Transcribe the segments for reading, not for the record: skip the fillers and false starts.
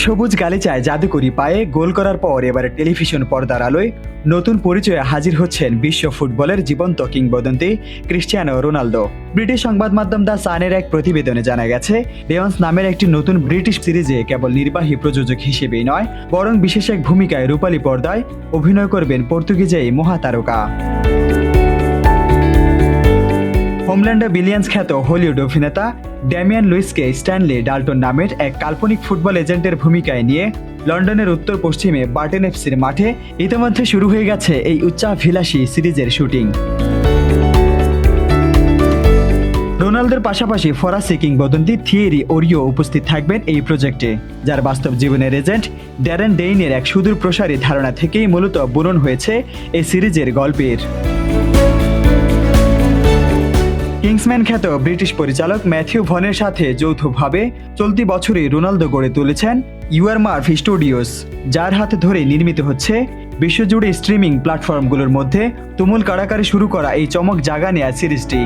সবুজ গালিচায় জাদুকরি পায়ে গোল করার পর এবারে টেলিভিশন পর্দার আলোয় নতুন পরিচয়ে হাজির হচ্ছেন বিশ্ব ফুটবলের জীবন্ত কিংবদন্তি ক্রিস্টিয়ানো রোনালদো। ব্রিটিশ সংবাদ মাধ্যম দ্য সানের এক প্রতিবেদনে জানা গেছে, বেয়ন্স নামের একটি নতুন ব্রিটিশ সিরিজে কেবল নির্বাহী প্রযোজক হিসেবেই নয়, বরং বিশেষ এক ভূমিকায় রূপালী পর্দায় অভিনয় করবেন পর্তুগিজ এই মহাতারকা। হোমল্যান্ডে বিলিয়ন্স খ্যাত হলিউড অভিনেতা ড্যামিয়ান লুইসকে স্ট্যানলি ডাল্টন নামের এক কাল্পনিক ফুটবল এজেন্টের ভূমিকায় নিয়ে লন্ডনের উত্তর পশ্চিমে বার্টন এফসির মাঠে ইতিমধ্যে শুরু হয়ে গেছে এই উচ্চাভিলাষী সিরিজের শুটিং। রোনালদোর পাশাপাশি ফরাসি কিংবদন্তি থিয়েরি ওরিও উপস্থিত থাকবেন এই প্রজেক্টে, যার বাস্তব জীবনের এজেন্ট ড্যারেন ডেইনের এক সুদূর প্রসারী ধারণা থেকেই মূলত বুনন হয়েছে এই সিরিজের গল্পের। কিংসম্যান খ্যাত ব্রিটিশ পরিচালক ম্যাথিউ ভনের সাথে যৌথভাবে চলতি বছরই রোনালদো গড়ে তুলেছেন ইউআরমার্ভ স্টুডিওস, যার হাতে ধরে নির্মিত হচ্ছে বিশ্বজুড়ে স্ট্রিমিং প্ল্যাটফর্মগুলোর মধ্যে তুমুল কাড়াকাড়ি শুরু করা এই চমক জাগা নেয়া সিরিজটি।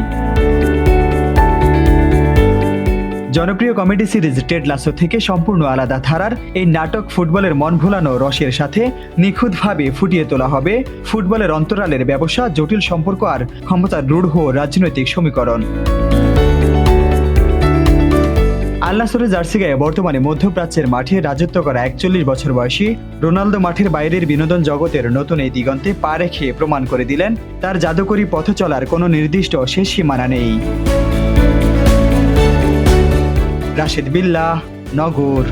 জনপ্রিয় কমেডি সিরিজ টেড লাসো থেকে সম্পূর্ণ আলাদা ধারার এই নাটক ফুটবলের মন ভোলানো রসের সাথে নিখুঁতভাবে ফুটিয়ে তোলা হবে ফুটবলের অন্তরালের ব্যবসা, জটিল সম্পর্ক আর ক্ষমতার রূঢ় রাজনৈতিক সমীকরণ। আল নাসরের জার্সি গায়ে বর্তমানে মধ্যপ্রাচ্যের মাঠে রাজত্ব করা 41 বছর বয়সী রোনালদো মাঠের বাইরের বিনোদন জগতের নতুন এই দিগন্তে পা রেখে প্রমাণ করে দিলেন তার জাদুকরী পথ চলার কোনো নির্দিষ্ট শেষ সীমানা নেই। রাশেদ বিল্লাহ, নগর।